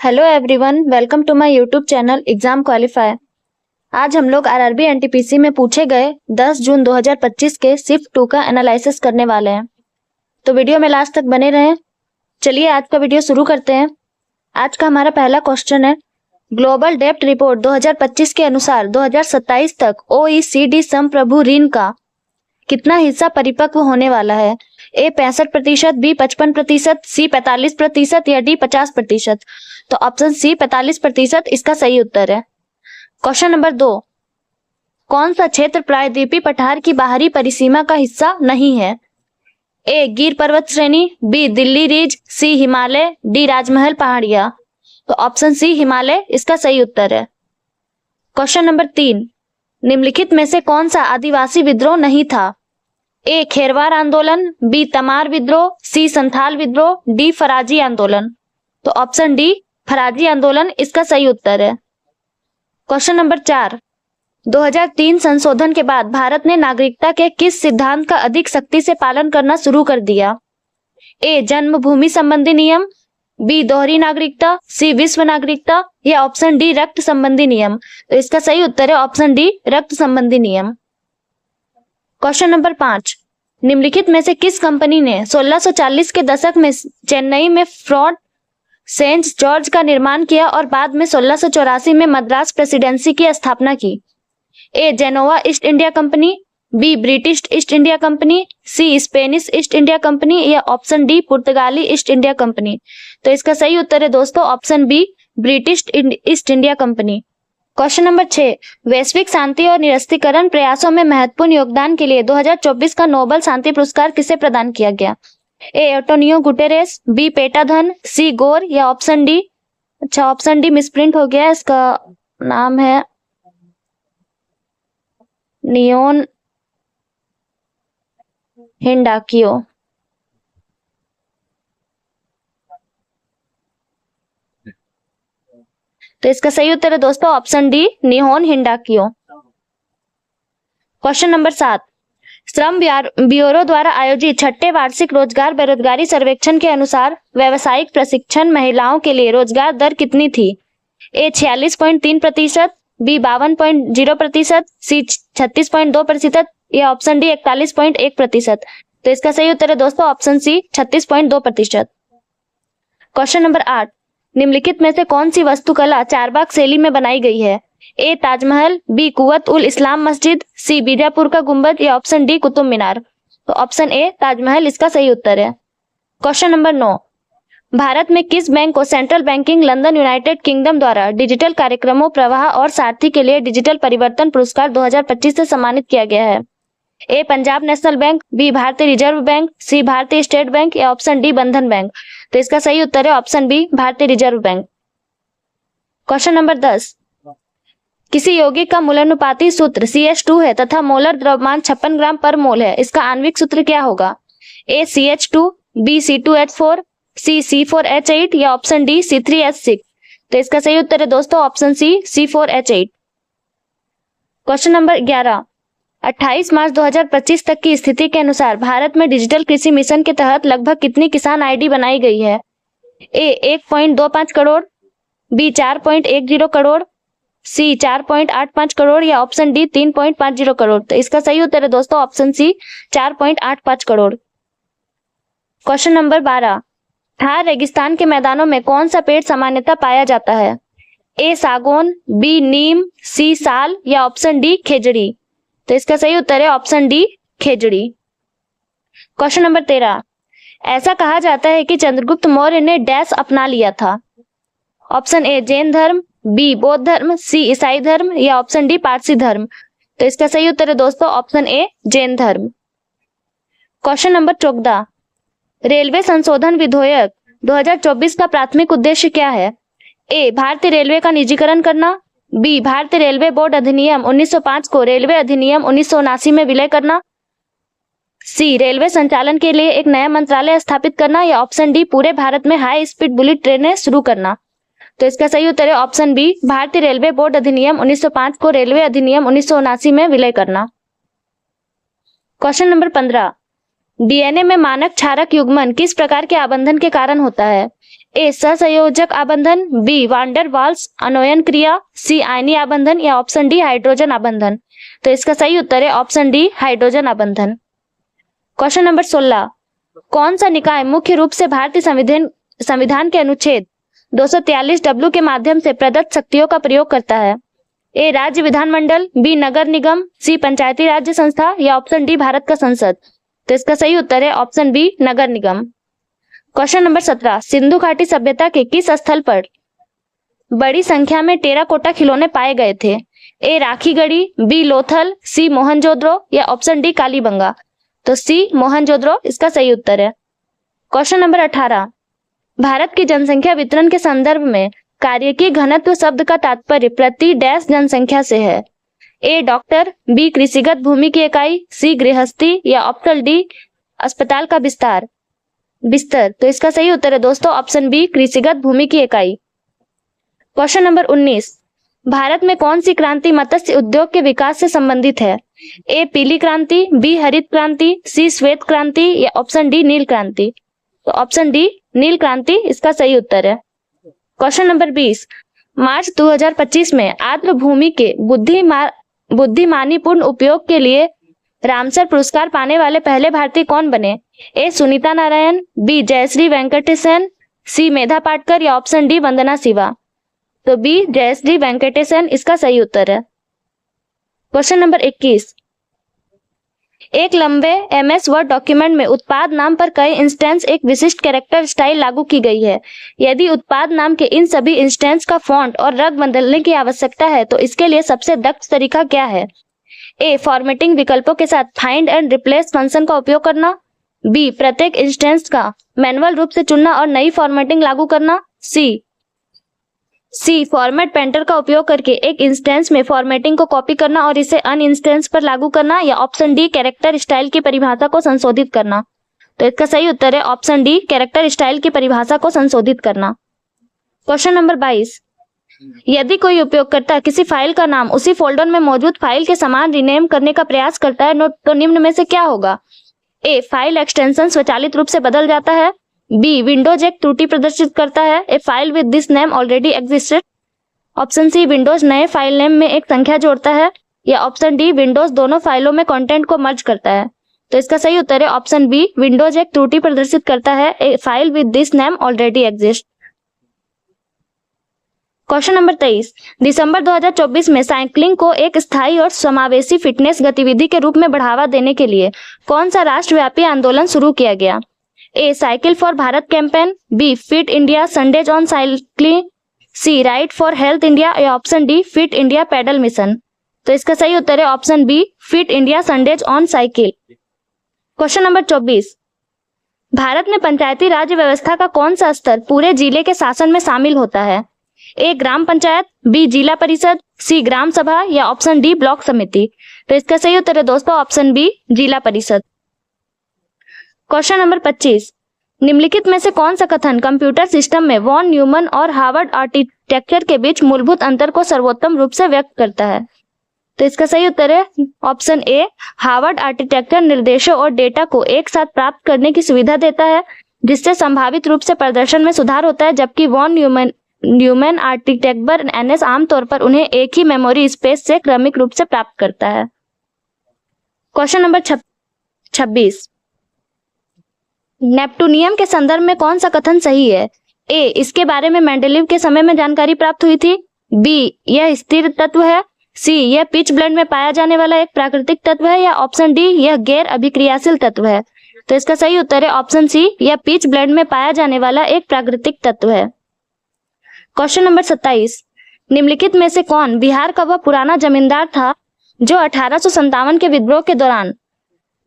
Hello everyone, welcome to my YouTube channel exam qualifier. आज हम लोग आरआरबी एनटीपीसी में पूछे गए 10 जून 2025 के शिफ्ट 2 का एनालिसिस करने वाले हैं, तो वीडियो में लास्ट तक बने रहें। चलिए आज का वीडियो शुरू करते हैं। आज का हमारा पहला क्वेश्चन है, ग्लोबल डेब्ट रिपोर्ट 2025 के अनुसार 2027 तक ओईसीडी संप्रभु ऋण का कितना हिस्सा परिपक्व होने वाला है? ए 65%, बी 55%, सी 45% या डी 50%। तो ऑप्शन सी 45% इसका सही उत्तर है। क्वेश्चन नंबर 2, कौन सा क्षेत्र प्रायद्वीपीय पठार की बाहरी परिसीमा का हिस्सा नहीं है? ए गिर पर्वत श्रेणी, बी दिल्ली रिज, सी हिमालय, डी राजमहल पहाड़ियां। तो ऑप्शन सी हिमालय इसका सही उत्तर है। क्वेश्चन नंबर 3, निम्नलिखित में से कौन सा आदिवासी विद्रोह नहीं था? ए खेरवार आंदोलन, बी तमार विद्रोह, सी संथाल विद्रोह, डी फराजी आंदोलन। तो ऑप्शन डी फराजी आंदोलन इसका सही उत्तर है। क्वेश्चन नंबर 4, 2003 संशोधन के बाद भारत ने नागरिकता के किस सिद्धांत का अधिक सख्ती से पालन करना शुरू कर दिया? ए जन्मभूमि संबंधी नियम, बी दोहरी नागरिकता, सी विश्व नागरिकता या ऑप्शन डी रक्त संबंधी नियम। तो इसका सही उत्तर है ऑप्शन डी रक्त संबंधी नियम। क्वेश्चन नंबर 5, निम्नलिखित में से किस कंपनी ने 1640 के दशक में चेन्नई में फोर्ट सेंट जॉर्ज का निर्माण किया और बाद में 1684 में मद्रास प्रेसिडेंसी की स्थापना की? A Genoa East India company, B British East India company, C Spanish East India company या ऑप्शन डी पुर्तगाली ईस्ट इंडिया कंपनी। तो इसका सही उत्तर है दोस्तों option B British East India company. Question number 6, वैश्विक शांति और निरस्त्रीकरण प्रयासों में महत्वपूर्ण योगदान के लिए 2024 का नोबेल शांति पुरस्कार किसे प्रदान किया गया? ए एंटोनियो गुटेरेस, बी पेटाधन, सी गोर या ऑप्शन डी, अच्छा ऑप्शन डी मिसप्रिंट हो गया, इसका नाम है नियोन हिंडाकियो। तो इसका सही उत्तर है दोस्तों ऑप्शन डी निहोन हिंडाकियो। क्वेश्चन नंबर 7, श्रम ब्यूरो द्वारा आयोजित छठे वार्षिक रोजगार बेरोजगारी सर्वेक्षण के अनुसार व्यावसायिक प्रशिक्षण महिलाओं के लिए रोजगार दर कितनी थी? ए 46.3%, बी 52.0%, सी 36.2% या ऑप्शन डी 41.1%। तो इसका सही उत्तर है दोस्तों ऑप्शन सी 36.2%। क्वेश्चन नंबर 8, निम्नलिखित में से कौन सी वास्तुकला चारबाग शैली में बनाई गई है? ए ताजमहल, बी कुवत उल इस्लाम मस्जिद, सी बीजापुर का गुंबद या ऑप्शन डी कुतुब मीनार। तो ऑप्शन ए ताजमहल इसका सही उत्तर है। क्वेश्चन नंबर 9, भारत में किस बैंक को central banking London United kingdom द्वारा डिजिटल कार्यक्रमों प्रवाह और सारथी के लिए डिजिटल परिवर्तन पुरस्कार 2025 से सम्मानित किया गया है? ए पंजाब नेशनल बैंक, बी भारतीय रिजर्व बैंक, सी भारतीय स्टेट बैंक या ऑप्शन डी बंधन बैंक। तो इसका सही उत्तर है ऑप्शन बी भारतीय रिजर्व बैंक। क्वेश्चन नंबर 10, किसी यौगिक का मूलानुपाती सूत्र CH2 है तथा मोलर द्रव्यमान 56 ग्राम पर मोल है, इसका आणविक सूत्र क्या होगा? ए CH2, बी C2H4, सी C4H8 या ऑप्शन डी C3H6। तो इसका सही उत्तर है दोस्तों option C C4H8। Question number 11, 28 March 2025 तक की स्थिति के अनुसार भारत में डिजिटल कृषि मिशन के तहत लगभग कितनी किसान आईडी बनाई गई है? ए 1.25 करोड़, बी 4.10 करोड़, सी 4.85 करोड़ या ऑप्शन डी 3.50 करोड़। तो इसका सही उत्तर है दोस्तों option C 4.85 crore. Question number 12, Thar रेगिस्तान के मैदानों में कौन सा पेड़ सामान्यतः पाया जाता है? ए सागौन, बी नीम, सी साल या ऑप्शन डी खेजड़ी। तो इसका सही उत्तर है ऑप्शन डी खेजड़ी। क्वेश्चन नंबर 13, ऐसा कहा जाता है कि चंद्रगुप्त मौर्य ने डैश अपना लिया था? ऑप्शन ए जैन धर्म, बी बौद्ध धर्म, सी ईसाई धर्म या ऑप्शन डी पारसी धर्म। तो इसका सही उत्तर है दोस्तों ऑप्शन ए जैन धर्म। क्वेश्चन नंबर 14, रेलवे संशोधन विधेयक 2024 का प्राथमिक उद्देश्य क्या है? ए भारतीय रेलवे का निजीकरण करना, बी भारतीय रेलवे बोर्ड अधिनियम 1905 को रेलवे अधिनियम 1979 में विलय करना, सी रेलवे संचालन के लिए एक नया मंत्रालय स्थापित करना या ऑप्शन डी पूरे भारत में हाई स्पीड बुलेट ट्रेनें शुरू करना। तो इसका सही उत्तर है ऑप्शन बी भारतीय रेलवे बोर्ड अधिनियम 1905 को रेलवे अधिनियम 1979 में विलय करना। क्वेश्चन नंबर 15, डीएनए में मानक क्षारक युग्मन किस प्रकार के आबंधन के कारण होता है? ए सहसंयोजक आबंधन, बी वांडर वाल्स आनयन क्रिया, सी आयनीय आबंधन या ऑप्शन डी हाइड्रोजन आबंधन। तो इसका सही उत्तर है ऑप्शन डी हाइड्रोजन आबंधन। क्वेश्चन नंबर 16, कौन सा निकाय मुख्य रूप से भारतीय संविधान के अनुच्छेद 243 के माध्यम से प्रदत्त शक्तियों का प्रयोग करता है? ए राज्य विधानमंडल, बी नगर निगम, सी पंचायती राज्य संस्था या ऑप्शन डी भारत का संसद। तो इसका सही उत्तर है ऑप्शन बी नगर निगम। क्वेश्चन नंबर 17, सिंधु घाटी सभ्यता के किस स्थल पर बड़ी संख्या में टेराकोटा खिलौने पाए गए थे? ए राखीगढ़ी, बी लोथल, सी मोहनजोदड़ो या ऑप्शन डी कालीबंगा। तो सी मोहनजोदड़ो इसका सही उत्तर है। क्वेश्चन नंबर 18, भारत की जनसंख्या वितरण के संदर्भ में कार्यकीय घनत्व शब्द का तात्पर्य प्रति डैश जनसंख्या से है? ए डॉक्टर, बी कृषिगत भूमि की इकाई, सी गृहस्थी या ऑप्शन डी अस्पताल का बिस्तर। तो इसका सही उत्तर है दोस्तों ऑप्शन बी कृषिगत भूमि की इकाई। क्वेश्चन नंबर 19, भारत में कौन सी क्रांति मत्स्य उद्योग के विकास से संबंधित है? ए पीली क्रांति, बी हरित क्रांति, सी श्वेत क्रांति या ऑप्शन डी नील क्रांति। तो ऑप्शन डी नील क्रांति इसका सही उत्तर है। क्वेश्चन नंबर 20, मार्च 2025 में आर्द्र भूमि के बुद्धिमानीपूर्ण उपयोग के लिए रामसर पुरस्कार पाने वाले पहले भारतीय कौन बने? ए सुनीता नारायण, बी जयश्री वेंकटेशन, सी मेधा पाटकर या ऑप्शन डी वंदना शिवा। तो बी जयश्री वेंकटेशन इसका सही उत्तर है। क्वेश्चन नंबर 21, एक लंबे MS वर्ड डॉक्यूमेंट में उत्पाद नाम पर कई इंस्टेंस एक विशिष्ट कैरेक्टर स्टाइल लागू की गई है। यदि उत्पाद नाम के इन सभी इंस्टेंस का फॉन्ट और रंग बदलने की आवश्यकता है तो इसके लिए सबसे दक्ष तरीका क्या है? ए फॉर्मेटिंग विकल्पों के साथ फाइंड एंड रिप्लेस फंक्शन का उपयोग करना, बी प्रत्येक इंस्टेंस का मैनुअल रूप से चुनना और नई फॉर्मेटिंग लागू करना, सी फॉर्मेट पेंटर का उपयोग करके एक इंस्टेंस में फॉर्मेटिंग को कॉपी करना और इसे अन्य इंस्टेंस पर लागू करना या ऑप्शन डी कैरेक्टर स्टाइल की परिभाषा को संशोधित करना। तो इसका सही उत्तर है ऑप्शन डी कैरेक्टर स्टाइल की परिभाषा को संशोधित करना। क्वेश्चन नंबर 22, यदि कोई उपयोगकर्ता किसी फाइल का नाम उसी फोल्डर में मौजूद फाइल के समान रीनेम करने का प्रयास करता है तो निम्न में से क्या होगा? ए फाइल एक्सटेंशन स्वचालित रूप से बदल जाता है, बी विंडोज एक त्रुटि प्रदर्शित करता है, ए file with this name already existed, option C windows नए फाइल नेम में एक संख्या जोड़ता है या ऑप्शन डी विंडोज दोनों फाइलों में कंटेंट को मर्ज करता है। तो इसका सही उत्तर है ऑप्शन बी विंडोज एक त्रुटि प्रदर्शित करता है, ए file with this name already exist. Question number 23, दिसंबर 2024 में साइकिलिंग को एक स्थायी और समावेशी फिटनेस गतिविधि के रूप में बढ़ावा देने के लिए कौन सा राष्ट्रव्यापी आंदोलन शुरू किया गया? A cycle for Bharat campaign, B fit India Sundays on cycling, C right for health India या option D fit India pedal mission. तो इसका सही उत्तर है option B fit India Sundays on cycle. Question number 24, Bharat में पंचायती राज व्यवस्था का कौन सा स्तर पूरे जिले के शासन में शामिल होता है? ए ग्राम पंचायत, बी जिला परिषद, सी ग्राम सभा या ऑप्शन डी ब्लॉक समिति। तो इसका सही उत्तर है दोस्तों ऑप्शन बी जिला परिषद। क्वेश्चन नंबर 25, निम्नलिखित में से कौन सा कथन कंप्यूटर सिस्टम में वॉन न्यूमन और हार्वर्ड आर्किटेक्चर के बीच मूलभूत अंतर को सर्वोत्तम रूप से व्यक्त करता है? तो इसका सही उत्तर है ऑप्शन ए हार्वर्ड आर्किटेक्चर निर्देशों और डेटा को एक साथ प्राप्त करने की सुविधा देता है जिससे संभावित रूप से प्रदर्शन में सुधार होता है, जबकि वॉन न्यूमन आर्किटेक्चर NS आमतौर पर उन्हें एक ही मेमोरी स्पेस से क्रमिक रूप से प्राप्त करता है। क्वेश्चन नंबर 26, नेप्टूनियम के संदर्भ में कौन सा कथन सही है? ए इसके बारे में मेंडेलीव के समय में जानकारी प्राप्त हुई थी, बी यह स्थिर तत्व है, सी यह पिच ब्लेंड में पाया जाने वाला एक प्राकृतिक तत्व है या ऑप्शन डी यह गैर अभिक्रियाशील तत्व है। तो इसका सही उत्तर है ऑप्शन सी यह पिच ब्लेंड में पाया जाने वाला एक प्राकृतिक तत्व है। क्वेश्चन नंबर 27, निम्नलिखित में से कौन बिहार का वह पुराना जमींदार था जो 1857 के विद्रोह के दौरान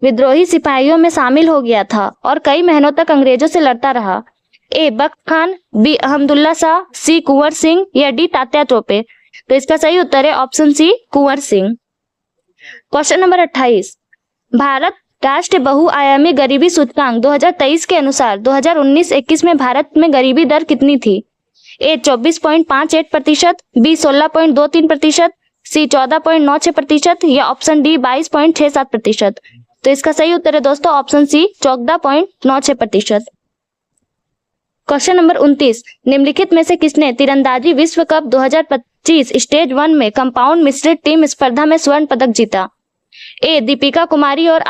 विद्रोही सिपाहियों में शामिल हो गया था और कई महीनों तक अंग्रेजों से लड़ता रहा? ए बख्त खान, बी अहमदुल्ला शाह, सी कुंवर सिंह या डी तात्या टोपे। तो इसका सही उत्तर है ऑप्शन सी कुंवर सिंह। क्वेश्चन नंबर 28, भारत राष्ट्रीय बहुआयामी गरीबी सूचकांक 2023 के अनुसार 2019-21 में भारत में गरीबी दर कितनी थी? ए 24.58%, बी 16.23%, सी 14.96% या ऑप्शन डी 22.67%। तो इसका सही उत्तर है दोस्तों ऑप्शन सी 14.96%। क्वेश्चन नंबर 29, निम्नलिखित में से किसने तीरंदाजी विश्व कप 2025 स्टेज 1 में कंपाउंड मिश्रित टीम स्पर्धा में स्वर्ण पदक जीता? ए दीपिका कुमारी और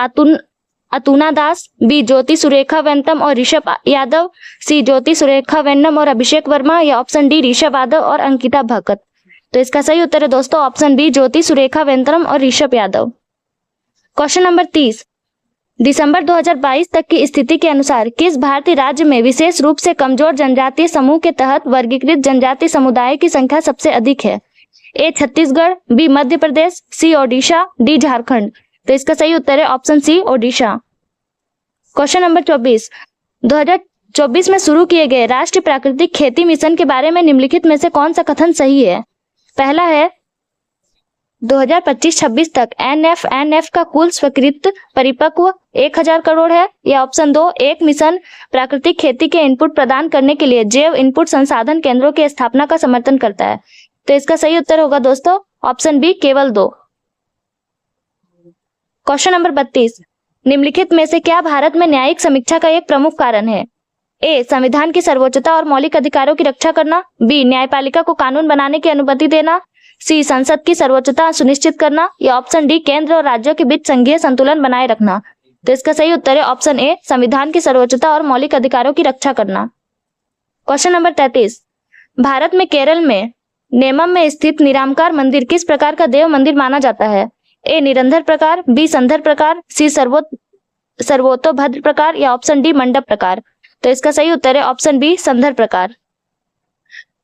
अतुना दास, बी ज्योति सुरेखा वेंतम और ऋषभ यादव, सी ज्योति सुरेखा वेन्नम और अभिषेक वर्मा, या ऑप्शन डी ऋषभ यादव और अंकिता भगत। तो इसका सही उत्तर है दोस्तों ऑप्शन बी ज्योति सुरेखा वेंतम और ऋषभ यादव। क्वेश्चन नंबर 30, दिसंबर 2022 तक की स्थिति के अनुसार किस भारतीय राज्य में विशेष रूप से कमजोर जनजातीय समूह के तहत वर्गीकृत जनजातीय समुदाय की संख्या सबसे अधिक है? A Chhattisgarh, B Madhya Pradesh, C Odisha, D Jharkhand. तो इसका सही उत्तर है option C Odisha. Question number 24, 2024 में शुरू किए गए राष्ट्रीय प्राकृतिक खेती मिशन के बारे में निम्नलिखित में से कौन सा कथन सही है? पहला है 2025-26 तक NFNF का कुल स्वीकृत परिपक्व 1000 करोड़ है, या ऑप्शन 2 एक मिशन प्राकृतिक खेती के इनपुट प्रदान करने के लिए जैव इनपुट संसाधन केंद्रों की स्थापना का समर्थन करता है। तो इसका सही उत्तर होगा दोस्तों ऑप्शन बी केवल 2। क्वेश्चन नंबर 32, निम्नलिखित में से क्या भारत में न्यायिक समीक्षा का एक प्रमुख कारण है? ए संविधान की सर्वोच्चता और मौलिक अधिकारों की रक्षा करना, बी न्यायपालिका को कानून बनाने की अनुमति देना, सी संसद की सर्वोच्चता सुनिश्चित करना, या ऑप्शन डी केंद्र और राज्यों के बीच संघीय संतुलन बनाए रखना। तो इसका सही उत्तर है ऑप्शन ए संविधान की सर्वोच्चता और मौलिक अधिकारों की रक्षा करना। क्वेश्चन नंबर 33, भारत में केरल में नेमम में स्थित निरामकार मंदिर किस प्रकार का देव मंदिर माना जाता है? ए निरंधर प्रकार, बी संधर प्रकार, सी सर्वोतोभद्र प्रकार, या ऑप्शन डी मंडप प्रकार। तो इसका सही उत्तर है ऑप्शन बी संधर प्रकार।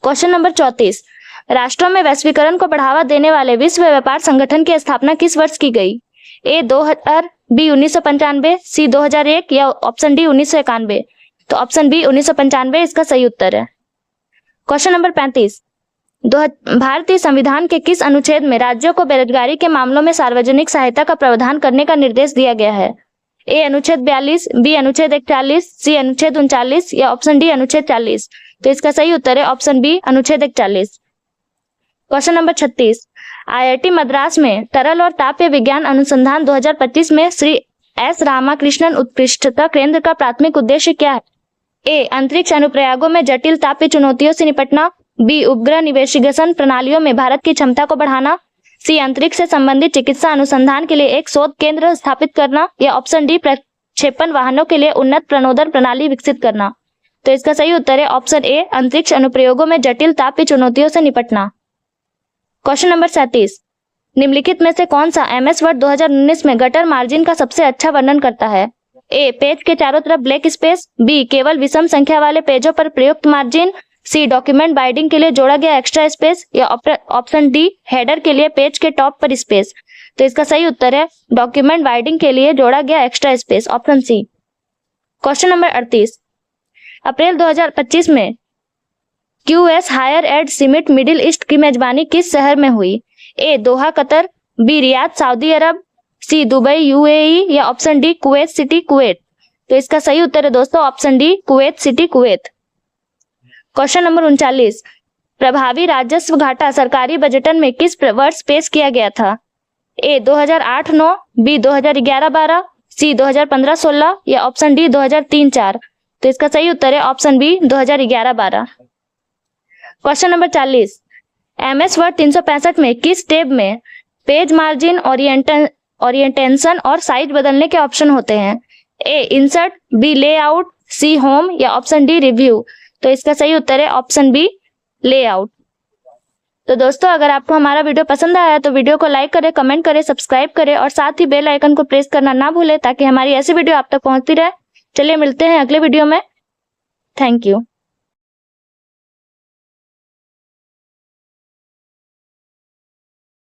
क्वेश्चन नंबर 34, राष्ट्रों में वैश्वीकरण को बढ़ावा देने वाले विश्व व्यापार संगठन की स्थापना किस वर्ष की गई? ए 2000, बी 1995, सी 2001, या ऑप्शन डी 1991। तो ऑप्शन बी 1995 इसका सही उत्तर है। क्वेश्चन नंबर 35, भारतीय संविधान के किस अनुच्छेद में राज्यों को बेरोजगारी के मामलों में सार्वजनिक सहायता का प्रावधान करने का निर्देश दिया गया है? ए अनुच्छेद 42, बी अनुच्छेद 41, सी अनुच्छेद 39, या ऑप्शन डी अनुच्छेद 40। तो इसका सही उत्तर है ऑप्शन बी अनुच्छेद 41। क्वेश्चन नंबर 36, IIT मद्रास में तरल और तापीय विज्ञान अनुसंधान 2025 में श्री एस रामाकृष्णन उत्कृष्टता केंद्र का प्राथमिक उद्देश्य क्या है? ए अंतरिक्ष अनुप्रयोगों में जटिल तापीय चुनौतियों से निपटना, बी उपग्रह निवेशिगेशन प्रणालियों में भारत की क्षमता को बढ़ाना, सी अंतरिक्ष से संबंधित चिकित्सा अनुसंधान के लिए एक शोध केंद्र स्थापित करना, या ऑप्शन डी प्रक्षेपण वाहनों के लिए उन्नत प्रणोदन प्रणाली विकसित करना। तो इसका सही उत्तर है ऑप्शन ए अंतरिक्ष अनुप्रयोगों में जटिल तापीय चुनौतियों से निपटना। क्वेश्चन नंबर 37, निम्नलिखित में से कौन सा MS वर्ड 2019 में गटर मार्जिन का सबसे अच्छा वर्णन करता है? ए पेज के चारों तरफ ब्लैक स्पेस, बी केवल विषम संख्या वाले पेजों पर प्रयुक्त मार्जिन, सी डॉक्यूमेंट बाइंडिंग के लिए जोड़ा गया एक्स्ट्रा स्पेस, या ऑप्शन डी हेडर के लिए पेज के टॉप पर स्पेस। तो इसका सही उत्तर है डॉक्यूमेंट बाइंडिंग के लिए जोड़ा गया extra space, option C. Question number 38, April 2025 में QS higher ed summit Middle East की मेजबानी किस शहर में हुई? A Doha Qatar, B Riyadh Saudi Arab, C Dubai UAE, या option D Kuwait City Kuwait. तो इसका सही उत्तर है दोस्तों option D Kuwait City Kuwait. Question number 39, प्रभावी राजस्व घाटा सरकारी बजटन में किस वर्ष पेश किया गया था? ए 2008-9, बी 2011-12, सी 2015-16, या ऑप्शन डी 2003-4। तो इसका सही उत्तर है option B 2011-12। Question number 40, MS word 365 में किस टैब में पेज मार्जिन, ओरिएंटेशन और साइज बदलने के ऑप्शन होते हैं? A insert, B layout, C home, या ऑप्शन डी रिव्यू। तो इसका सही उत्तर है ऑप्शन बी लेआउट। तो दोस्तों अगर आपको हमारा वीडियो पसंद आया तो वीडियो को लाइक करें, कमेंट करें, सब्सक्राइब करें और साथ ही बेल आइकन को प्रेस करना ना भूलें ताकि हमारी ऐसी वीडियो आप तक पहुंचती रहे। चलिए मिलते हैं अगले वीडियो में। Thank you.